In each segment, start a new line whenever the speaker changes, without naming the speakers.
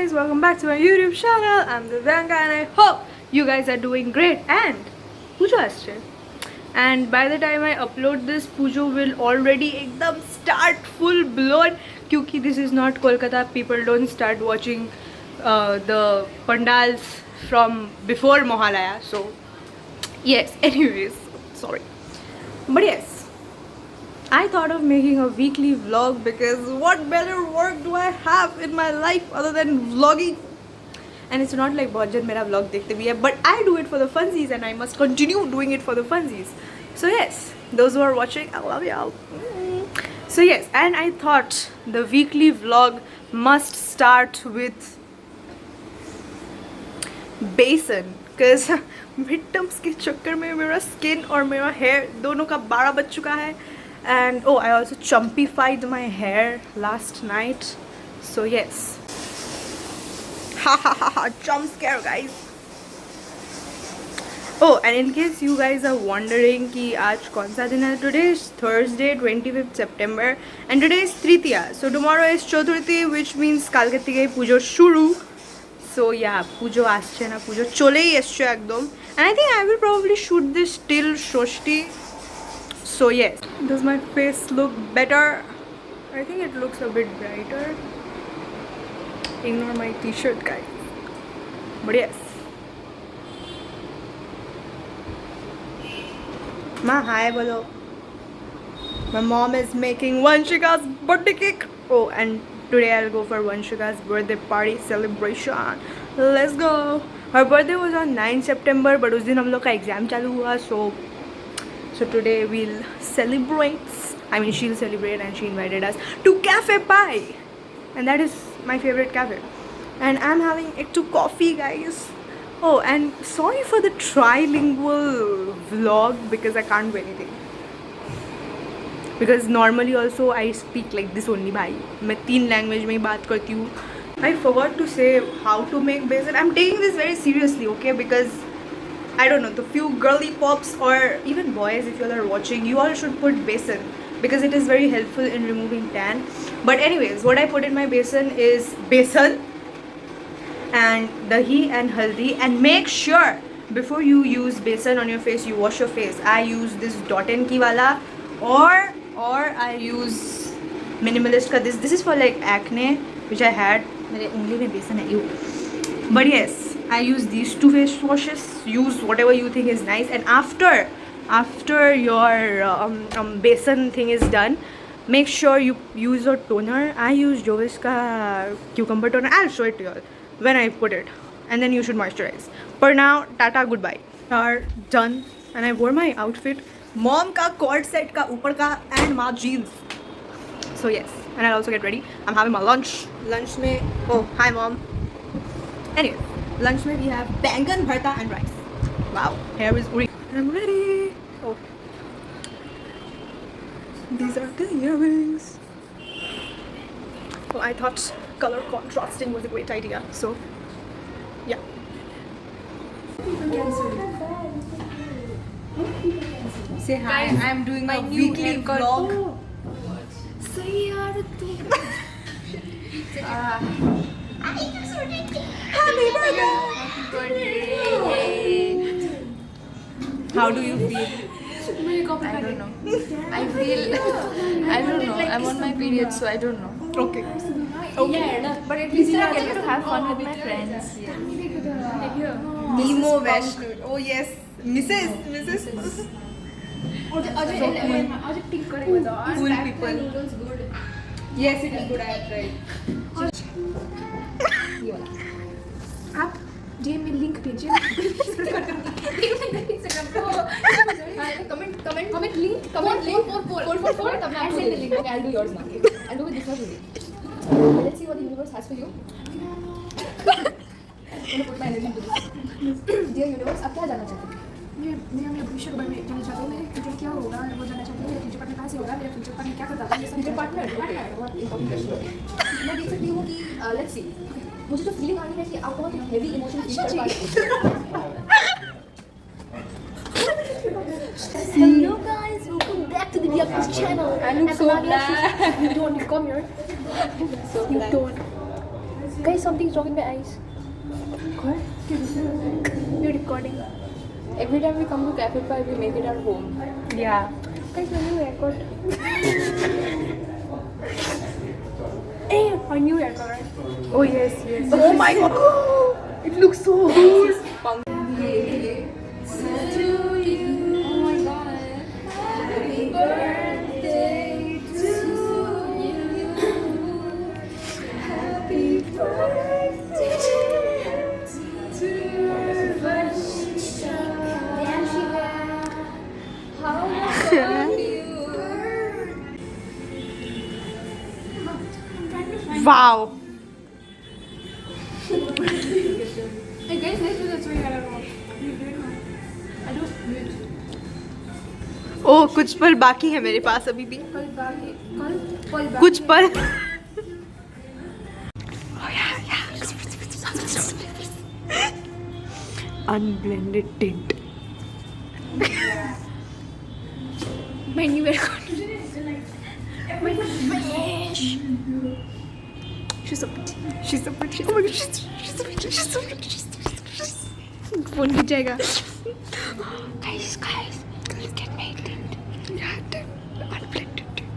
guys, welcome back to my YouTube channel. I'm Divyanka and I hope you guys are doing great. And Pujo asche. And by the time I upload this, Pujo will already ekdam start full blown. Kyunki this is not Kolkata, people don't start watching the pandals from before Mohalaya. So yes, anyways, sorry. But yes, I thought of making a weekly vlog because what better work do I have in my life other than vlogging? And it's not like बहुत जन मेरा vlog देखते भी है, but I do it for the funsies and I must continue doing it for the funsies. So yes, those who are watching, I love y'all. So yes, and I thought the weekly vlog must start with बेसन, because midterms के चक्कर में मेरा skin और मेरा hair दोनों का 12 बज चुका है. And oh, I also chumpified my hair last night. So yes. Ha ha ha ha, jump scare guys. Oh, and in case you guys are wondering कि आज कौन सा दिन है, today is Thursday 25th September and today is Tritiya. So tomorrow is Chaturthi, which means কালকে থেকে পুজো শুরু. So yeah, পুজো আসছে না, পুজো চলেই এসছে একদম. And I think I will probably shoot this till Shoshti. So yes, does my face look better? I think it looks a bit brighter. Ignore my t-shirt guys. But yes. Ma, hi bolo. My mom is making Vanshika's birthday cake. Oh, and today I'll go for Vanshika's birthday party celebration. Let's go. Her birthday was on 9 September, but उस दिन हम लोग का exam चालू हुआ, so today we'll celebrate. I mean, she'll celebrate and she invited us to Cafe Pie. And that is my favorite cafe. And I'm having it to coffee, guys. Oh, and sorry for the trilingual vlog because I can't do anything. Because normally also I speak like this only, bhai. मैं 3 language में ही बात करती हूँ. I forgot to say how to make besan. I'm taking this very seriously, okay? Because I don't know, the few girly pops or even boys, if you all are watching, you all should put besan because it is very helpful in removing tan. But anyways, what I put in my besan is besan and dahi and haldi. And make sure before you use besan on your face, you wash your face. I use this Dot & Key wala or I use Minimalist ka. This is for like acne, which I had. मेरे उंगली में बेसन है, you. But yes, I use these 2 face washes. Use whatever you think is nice. And after your besan thing is done, make sure you use your toner. I use Jovis ka cucumber toner. I'll show it to you all when I put it. And then you should moisturize. For now, tata, goodbye. Are done. And I wore my outfit. Mom ka cord set ka upar ka and my jeans. So yes. And I'll also get ready. I'm having my lunch. Lunch mein, oh, hi mom. Anyway, lunch mein we have bangan bharta and rice. Wow, hair is uri. I'm ready. Oh, these are the earrings. Oh, I thought color contrasting was a great idea. So, yeah. Say hi. Guys, I'm doing my weekly vlog. Happy birthday! How do you feel?
I don't know. I don't know. I'm on my period, so I don't know.
Okay.
Yeah, but at least I get to have fun with my friends.
Nemo Vaishnu. Oh yes, Mrs. Cool people. Yes, it is good. I have tried.
आप DM में link भेजिए comment link 4 तब मैं आपको दे दूंगी. Okay, I'll do yours now. I'll do with this one today. Let's see what the universe has for you. I'm gonna put my energy into this. Dear universe, आप क्या जानना चाहते हैं? मैं अपने भविष्य के बारे में जानना चाहता हूँ. मैं फ्यूचर क्या होगा वो जानना चाहती हूँ. मेरा फ्यूचर पार्टनर कहाँ से होगा, मेरा फ्यूचर पार्टनर क्या करता है, फ्यूचर पार्टनर. बहुत इंपॉर्टेंट क्वेश्चन. मैं देख सकती हूँ कि लेट्स सी, मुझे तो फीलिंग आ रही है कि आप बहुत हेवी इमोशन फील कर पा रहे हैं. Hello guys, welcome back to the Diak's channel. I look so black. You don't come here. So you don't. Guys, something's wrong in my eyes.
You're recording.
Every time we come to Cafe Pie, we make it our home.
Yeah.
Guys, my new haircut.
Hey, my new haircut, right? Oh yes, yes. Oh my god. It looks so good.
Oh my god. Happy birthday to you. Happy birthday to Vanshika. How are you?
Wow.
Hey guys, let's do that swing. I don't know. I don't.
Oh, कुछ पल बाकी है मेरे पास अभी भी.
कल बाकी. कल
कुछ पल. Unblended tint.
My new haircut. My fresh.
She's so pretty. She's so pretty. Oh my god, she's so pretty. She's so pretty. She's so pretty. Phone गिर जाएगा.
Guys, look at my tint.
Yeah, tint. Unblended tint.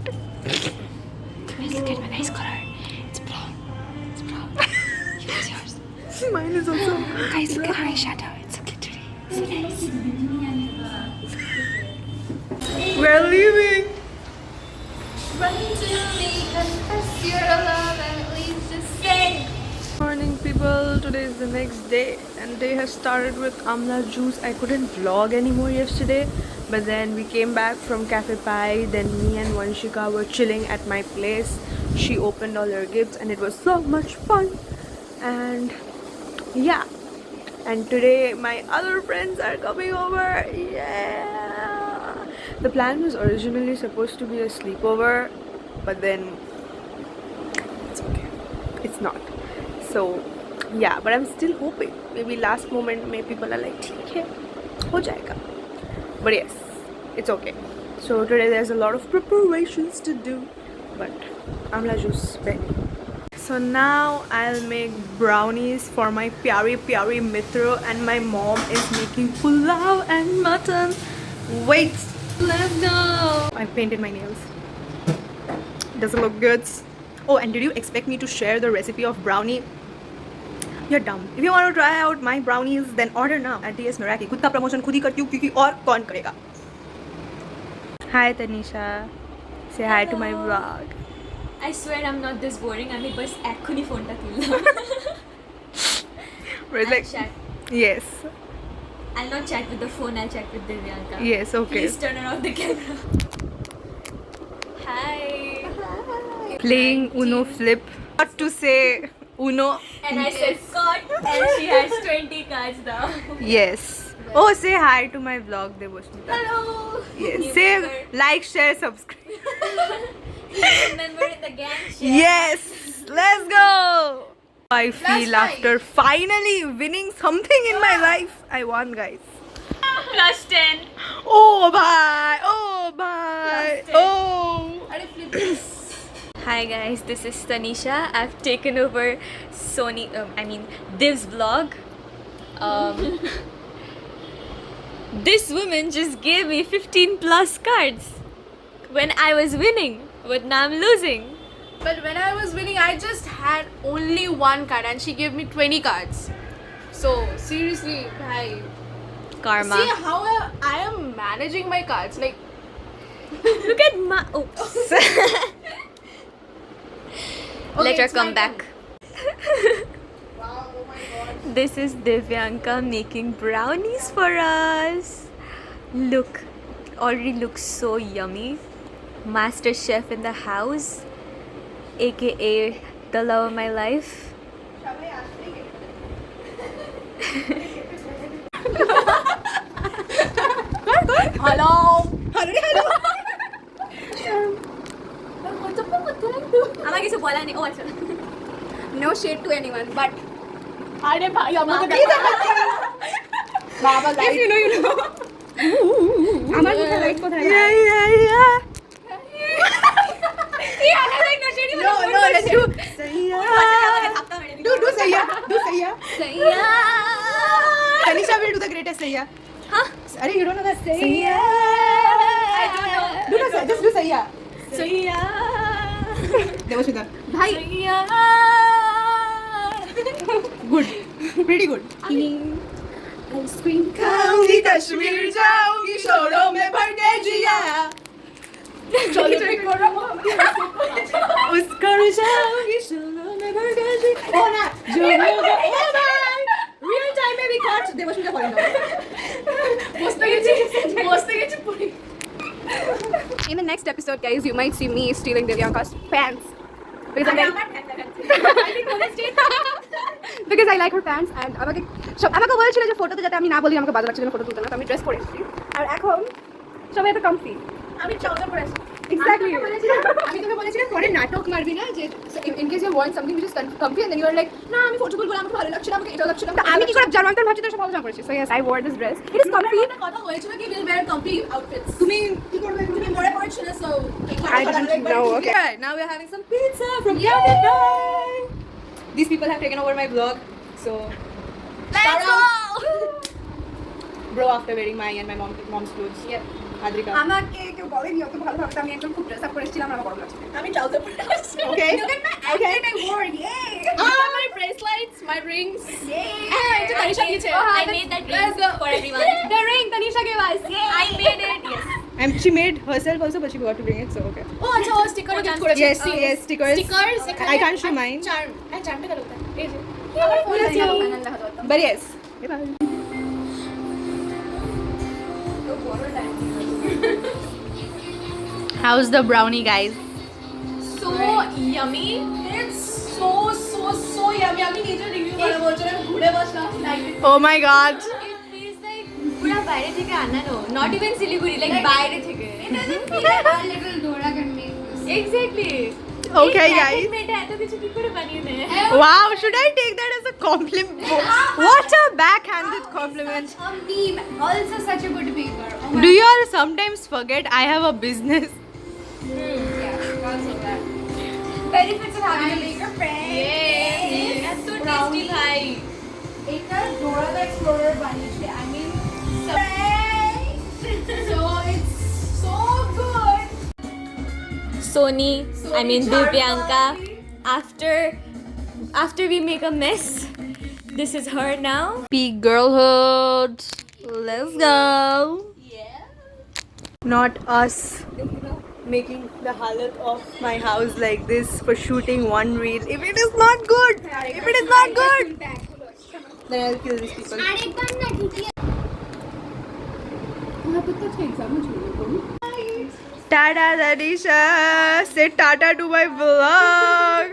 Guys, look at my nice color. It's brown. It's brown. Here's yours.
Mine is also.
Guys, look at my eyeshadow. It's so glittery. So nice.
We're leaving.
Run to me, confess your love, and at least just say.
Morning people, today is the next day and day has started with amla juice. I couldn't vlog anymore yesterday, but then we came back from Cafe Pie. Then me and Vanshika were chilling at my place. She opened all her gifts and it was so much fun. And yeah, and today my other friends are coming over. Yeah, the plan was originally supposed to be a sleepover, but then it's okay, it's not. So yeah, but I'm still hoping maybe last moment may people are like ठीक है हो जाएगा, but yes, it's okay. So today there's a lot of preparations to do, but amla juice ready. So now I'll make brownies for my pyari mitra, and my mom is making pulao and mutton. Wait, let's go. I painted my nails. Does it look good? Oh, and did you expect me to share the recipe of brownie? You're dumb. If you want to try out my brownies, then order now at DS Meraki. खुद का promotion खुद ही करती हूँ क्योंकि और कौन करेगा? Hi Tanisha. Say hi to my vlog.
I swear I'm not this boring. আমি বস এখনই ফোনটা তুললাম.
We're like,
chat.
yes,
I'll not chat with the phone. I'll chat with Divyanka.
yes, okay.
Please turn off the camera. Hi.
Playing Uno flip. What to say Uno?
And I said cut, and she has 20 cards now.
Yes. Oh, say hi to my vlog, Devosmita.
Hello.
Yes.
New
Say
member.
like, share, subscribe.
New member in the gang. Share.
Yes. Let's go. I feel after finally winning something in my life, I won, guys.
Plus 10.
Oh bye. Oh bye. Oh.
Hi guys, this is Tanisha. I've taken over Div's vlog. This woman just gave me 15 plus cards when I was winning, but now I'm losing.
But when I was winning, I just had only one card and she gave me 20 cards. So, seriously, bhai.
Karma.
See how I am managing my cards. Like,
Look at my. Oops. Let her
it's my
come back.
wow, oh my god.
This is Divyanka making brownies for us. Look, already looks so yummy. Master chef in the house, aka the love of my life.
Hello.
আমার কিছু বলা নেই ও আচ্ছা
No shade to anyone, but अरे भाई हम लोग नहीं बाबा लाइट you know আমার কোথায় লাইট কোথায়
Yeah, yeah, yeah.
no let's do
Yeah.
do
that Sayya?
Huh?
Are you don't know that Sayya?
I don't know.
Do not say, just do Sayya.
Sayya.
Devashmita.
Bhai.
Good. Pretty good.
Ice cream
खाऊंगी कश्मीर जाऊंगी शोरों में भर के जिया
चलो pick करो
उसको जाऊंगी शोरों में भर के जिया ओ ना जो होगा ओ भाई रियल टाइम में भी कट देवस्मिता पढ़ेगा
मस्त गेची Puri In the next episode, guys, you might see me stealing Devyanka's pants. Because because I like her pants and আমাকে বলেছিল যে ফটোতে যাতে আমি না বলি আমাকে বাজে লাগছে জন্য ফটো তুলতে না তো আমি ড্রেস পরে এসেছি আর এখন সবাই এত কমফি
আমি ট্রাউজার পরে আছি
এক্স্যাক্টলি আমি তোকে বলেছিলাম পরে নাটক মারবি না যে in case you want something which is comfy and then you are like না আমি ফটো তুলবো আমাকে ভালো লাগছে না আমাকে এটা লাগছে না আমি কি করে জানলাম তোর ভাবছি তোর সব ভালো জামা পরেছিস so yes I wore this dress it is comfy
কথা হয়েছিল কি উইল ওয়্যার কমফি আউটফিটস
তুমি কি করবে
তুমি মরে পড়েছিলে so
I didn't know. Okay. Alright, now we're having some pizza from Cafe Thai. These people have taken over my vlog, so
Let's go.
bro after wearing my and my mom's clothes.
Yeah.
Adrika.
আমাকে কেউ বলেনি অত ভালো ভাবে আমি একদম খুব dress up করেছিলাম আমার গরম লাগছে
আমি ট্রাউজার পরে আছি
Okay.
Look at my outfit I wore, yay!
my bracelets, my rings.
Yay!
এটা তানিশা দিয়েছে। I made that ring for everyone.
The ring Tanisha gave us. Yay!
I made it. Yes.
And she made herself also, but she forgot to bring it, so okay.
ও আচ্ছা ও sticker gift করেছে।
Yes, yes, stickers.
Stickers
I can't show mine.
Charm. এই চার্মটা গেল কোথায়? এই যে।
But yes. How's the brownie, guys?
So yummy. It's so yummy. আমি নিজে review করে বলছিলাম আমি ঘুরে বসলাম লাইভে।
Oh my god.
It feels like পুরো বাইরে থেকে আনানো। Not even শিলিগুড়ি, like বাইরে থেকে। It doesn't feel like
A little Dora can make this.
exactly.
Okay,
এই
guys.
মেয়েটা এত কিছু কি করে বানিয়ে নেয়?
Wow, should I take that as a compliment? What a backhanded compliment.
A meme, also such a good paper. Oh my
Do you all sometimes forget I have a business?
yeah, also that. Benefits of having a maker friend.
Yes. এত tasty ভাই।
এটা Dora the Explorer বানিয়েছে I mean so it's so good.
Sony, I mean
Sony
Divyanka.
Charmali.
After we make a mess, this is her now.
Peak girlhood. Let's go.
Yeah.
Not us making the halat of my house like this for shooting one reel. If it is not good, if it is not good, then I'll kill these people.
আরেকবার না ঠিকই
Tata Tanisha, say tata to my vlog.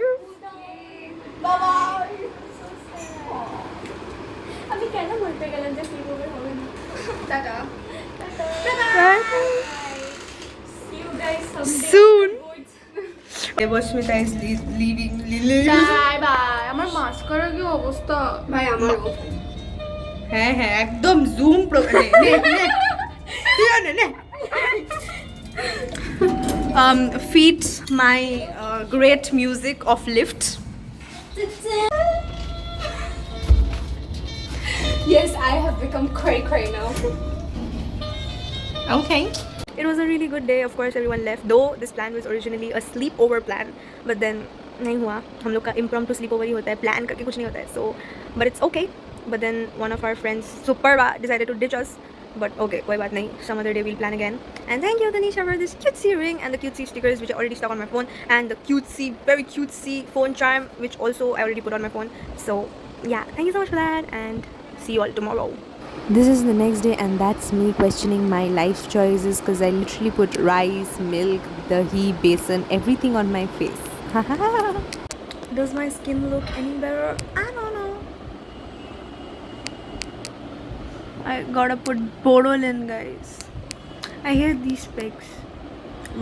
আমি কেন বলতে গেলাম যে স্লিপওভার হবে না?
Tata
See you guys someday.
Soon. Devashmita is leaving.
Bye bye আমার মাস্কারা কি অবস্থা ভাই আমারও
হ্যাঁ হ্যাঁ একদম zoom feeds my great music of lift.
Yes, I have become cray now.
Okay. It was a really good day. Of course, everyone left. Though this plan was originally a sleepover plan, but then नहीं हुआ. हम लोग का impromptu sleepover ही होता है. Plan करके कुछ नहीं होता है. So, but it's okay. But then one of our friends, Superba, decided to ditch us. But okay, कोई बात नहीं. Some other day we'll plan again. And thank you, Tanisha, for this cutesy ring and the cutesy stickers which are already stuck on my phone, and the cutesy, very cutesy phone charm which also I already put on my phone. So yeah, thank you so much for that, and see you all tomorrow.
This is the next day, and that's me questioning my life choices because I literally put rice, milk, dahi, besan, everything on my face.
Does my skin look any better? I don't know. I gotta put Borolin, guys. I hate these specs.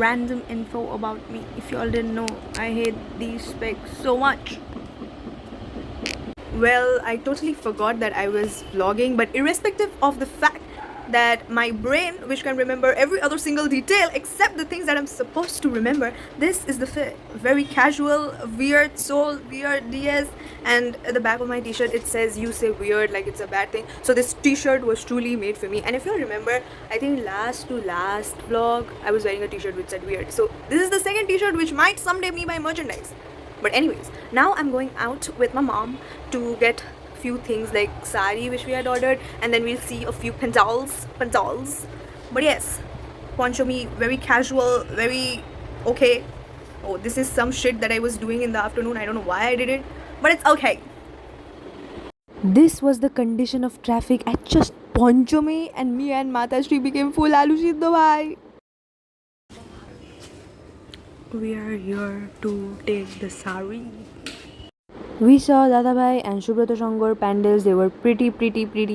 Random info about me. If you all didn't know, I hate these specs so much. Well, I totally forgot that I was vlogging, but irrespective of the fact that my brain, which can remember every other single detail except the things that I'm supposed to remember, this is the fit. Very casual, weird soul, weird DS, and at the back of my t-shirt it says you say weird like it's a bad thing. So this t-shirt was truly made for me. And if you remember, I think last to last vlog I was wearing a t-shirt which said weird. So this is the second t-shirt which might someday be my merchandise. But anyways, now I'm going out with my mom to get few things like sari which we had ordered, and then we'll see a few pandals. But yes, poncho me, very casual, very okay. Oh, this is some shit that I was doing in the afternoon. I don't know why I did it, but it's okay.
This was the condition of traffic at just Poncho mein, and me and Matashri became full Alu Siddho bhai.
We are here to take the sari.
We saw Dadabhai and Subrata Shangor pandals. They were pretty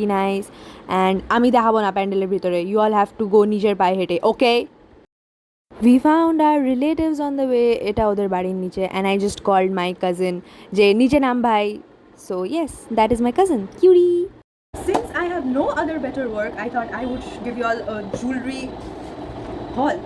nice. And আমি দেখাবো না প্যান্ডেলের ভিতরে. You all have to go নিজের পায়ে হেঁটে, okay? We found our relatives on the way. এটা ওদের বাড়ির নিচে. And I just called my cousin যে নিচে নাম ভাই. So yes, that is my cousin. Cutie.
Since I have no other better work, I thought I would give you all a jewelry haul.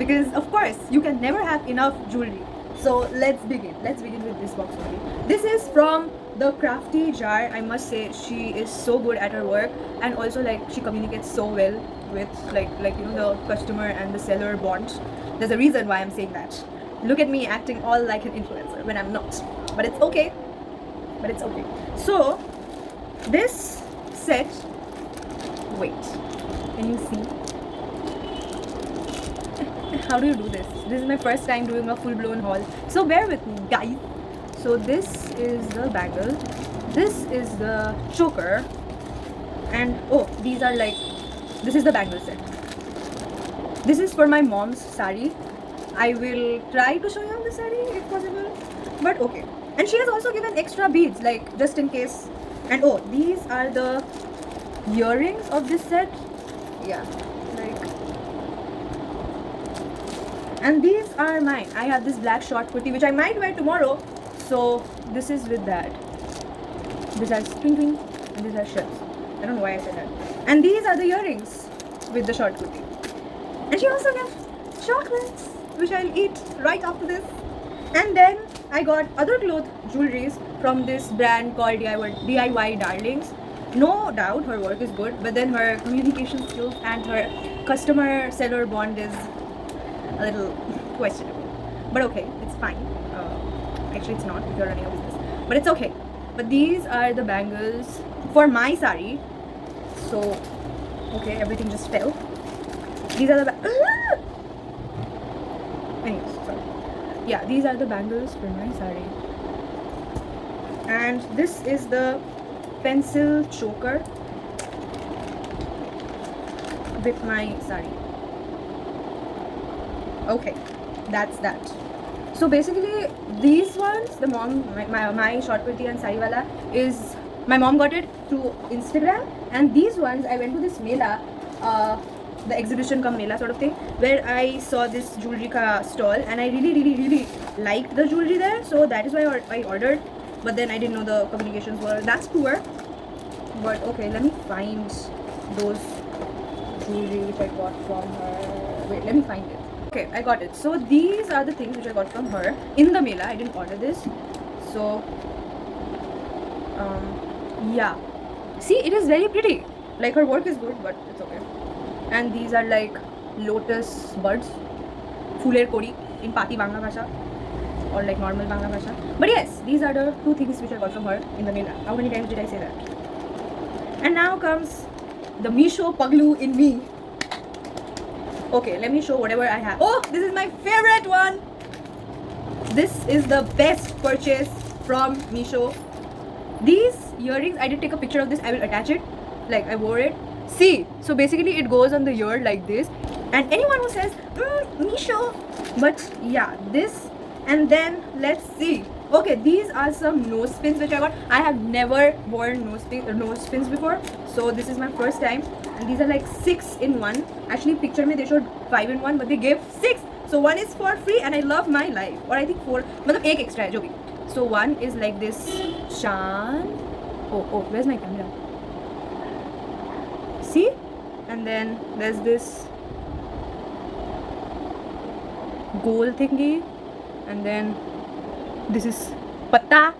Because of course, you can never have enough jewelry. So let's begin. Let's begin with this box only. This is from the Crafty Jar. I must say she is so good at her work, and also like she communicates so well with like you know, the customer and the seller bond. There's a reason why I'm saying that. Look at me acting all like an influencer when I'm not. But it's okay. So this set, wait, can you see? How do you do this? This is my first time doing a full-blown haul, so bear with me guys. So this is the bangle, this is the choker, and oh, these are like, this is the bangle set. This is for my mom's sari. I will try to show you on the sari if possible, but okay. And she has also given extra beads, like just in case. And oh, these are the earrings of this set. Yeah, like, and these are mine. I have this black short kurti which I might wear tomorrow, so this is with that. These are twinkling and these are shells. I don't know why I said that. And these are the earrings with the short kurti. And she also gave chocolates which I'll eat right after this. And then I got other cloth jewelries from this brand called DIY Darlings. No doubt her work is good, but then her communication skills and her customer seller bond is a little questionable. But okay, it's fine. Actually it's not if you're running a business, but it's okay. But these are the bangles for my sari. So okay, everything just fell. These are the anyways, sorry. Yeah, these are the bangles for my sari. And this is the pencil choker with my sari. Okay, that's that. So basically these ones, the mom, my short kurti and sari wala is, my mom got it through Instagram. And these ones I went to this mela, the exhibition cum mela sort of thing, where I saw this jewelry ka stall, and I really liked the jewelry there, so that is why I ordered. But then I didn't know the communications were that's poor. But okay, let me find those jewelry which I got from her. Wait, let me find it. Okay, I got it. So these are the things which I got from her in the mela. I didn't order this. So yeah, see, it is very pretty. Like her work is good, but it's okay. And these are like lotus buds, phuler kori in Pati Bangla Bhasha, or like normal Bangla Bhasha. But yes, these are the two things which I got from her in the mela. How many times did I say that? And now comes the Misho Paglu in me. Okay, let me show whatever I have. Oh, this is my favorite one. This is the best purchase from Misho. These earrings, I did take a picture of this. I will attach it. Like I wore it. See, so basically it goes on the ear like this. And anyone who says Misho, but yeah, this. And then let's see. Okay, these are some nose pins which I got. I have never worn nose pins before, so this is my first time. And these are like 6 in 1. Actually, picture me they showed 5 in 1, but they gave 6. So one is for free, and I love my life. Or I think 4. Matlab ek extra hai jo bhi. So one is like this Shan. Oh, where's my camera? See? and then there's this goal thingy, and then this is patta.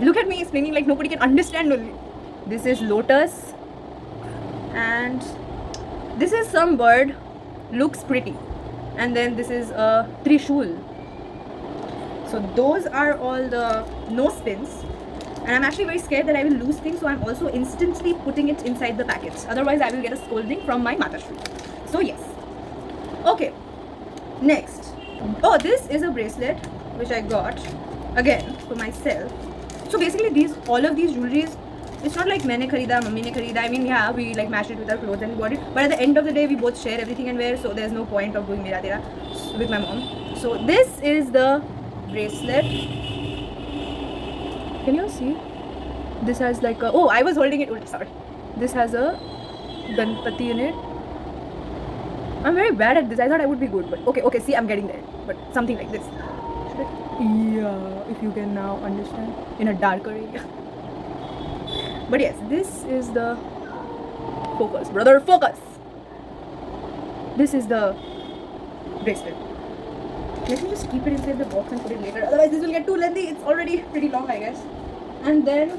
Look at me explaining like nobody can understand only. This is lotus, and this is some bird, looks pretty, and then this is a trishul. So those are all the nose pins, and I'm actually very scared that I will lose things, so I'm also instantly putting it inside the packets, otherwise I will get a scolding from my Matashri. So yes. Okay, next. Oh, this is a bracelet which I got again for myself. So basically all of these jewelries, it's not like maine kharida, mummy ne kharida. I mean, yeah, we like matched it with our clothes and we bought it, but at the end of the day we both share everything and wear, so there's no point of doing mera tera with my mom. So this is the bracelet. Can you see? This has like a, oh, I was holding it ulta, sorry. This has a Ganpati in it. I'm very bad at this. I thought I would be good, but okay, see, I'm getting there. But something like this. Yeah, if you can now understand in a darker area. But yes, this is the focus, brother, focus. This is the bracelet. Let me just keep it inside the box and put it later. Otherwise, this will get too lengthy. It's already pretty long, I guess. And then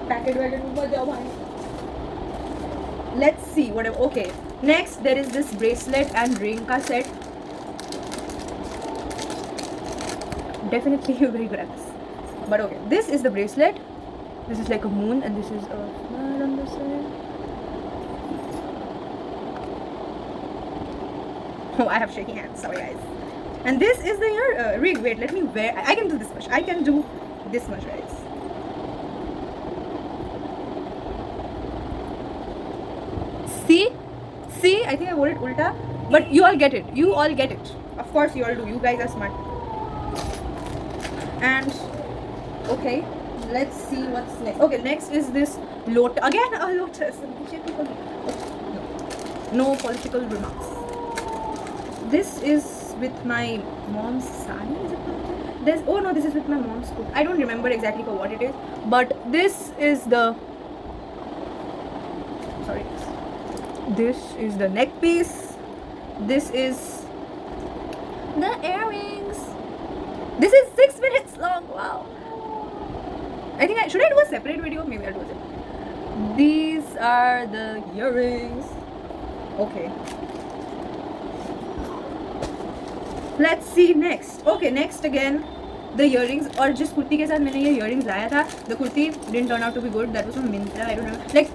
packet wagon. Let's see whatever. Okay, next there is this bracelet and ring ka set. Definitely you're very good at this. But okay, this is the bracelet. This is like a moon, and this is a smile on the side. Oh, I have shaky hands. Sorry, guys. And this is the ring. Wait, let me wear. I can do this much. I can do this much, guys. See, I think I wore it ulta, but you all get it. You all get it. Of course, you all do. You guys are smart. And okay, let's see what's next. Okay, next is this lotus. Again, a lotus. No political remarks. This is with my mom's sari. Is it? There's, oh no, this is with my mom's coat. I don't remember exactly for what it is, but this is the. Sorry. This is the neck piece. This is the earrings. This is 6 minutes long. Wow. I think should I do a separate video? Maybe I'll do a separate. These are the earrings. Okay. Let's see next. Okay, next again the earrings. और जिस कुर्ती के साथ मैंने ये earrings लाया था, the kurti didn't turn out to be good. That was from Myntra. I don't know. Like,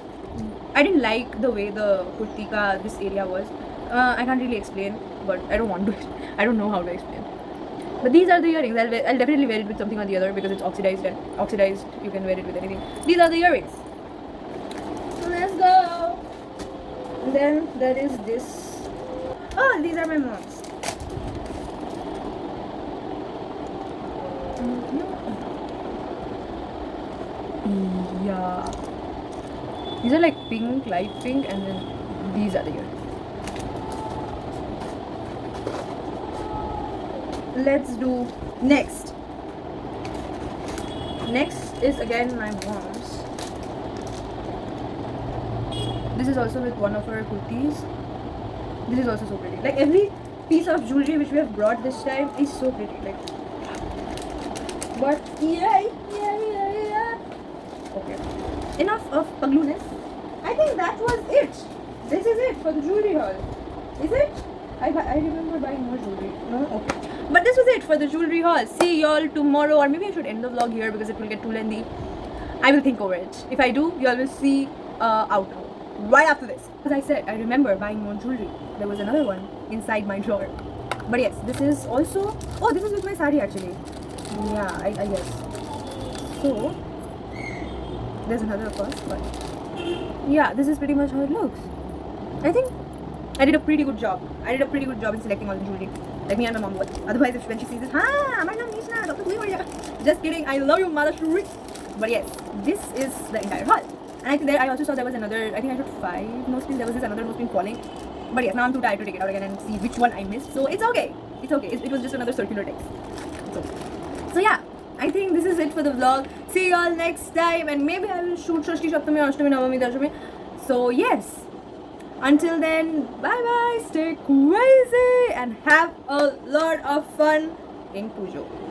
I didn't like the way the kurti ka this area was. I can't really explain, but I don't want to. I don't know how to explain. But these are the earrings. I'll definitely wear it with something or the other because it's oxidized, and oxidized you can wear it with anything. These are the earrings. So let's go. And then there is this. Oh, these are my mom's. Yeah. These are like pink, light pink, and then these are the earrings. Let's do next. Next is again my mom's. This is also with one of her kurtis. This is also so pretty. Like every piece of jewelry which we have brought this time is so pretty. Like, but yeah. Okay. Enough of paglooness. I think that was it. This is it for the jewelry haul. Is it? I remember buying more jewelry. No? Okay. But this was it for the jewelry haul. See y'all tomorrow, or maybe I should end the vlog here because it will get too lengthy. I will think over it. If I do, y'all will see outro right after this. As I said, I remember buying more jewelry. There was another one inside my drawer. But yes, this is also. Oh, this is with my sari actually. Yeah, I guess. So there's another of course, but yeah, this is pretty much how it looks. I think I did a pretty good job. In selecting all the jewelry. Like me and my mom would. Otherwise, when she sees this, my name is Nishna. Just kidding. I love you, Mother Shuri. But yes, this is the entire haul. And I think I also saw there was another. I think I took 5 nose pins. There was this another nose pin falling. But yes, now I'm too tired to take it out again and see which one I missed. So it's okay. It was just another circular text. So yeah, I think this is it for the vlog.
See you all next time, and maybe I will shoot Shashti Saptami, Ashtami, Navami, Dashami. So yes, until then, bye bye, stay crazy and have a lot of fun in Pujo.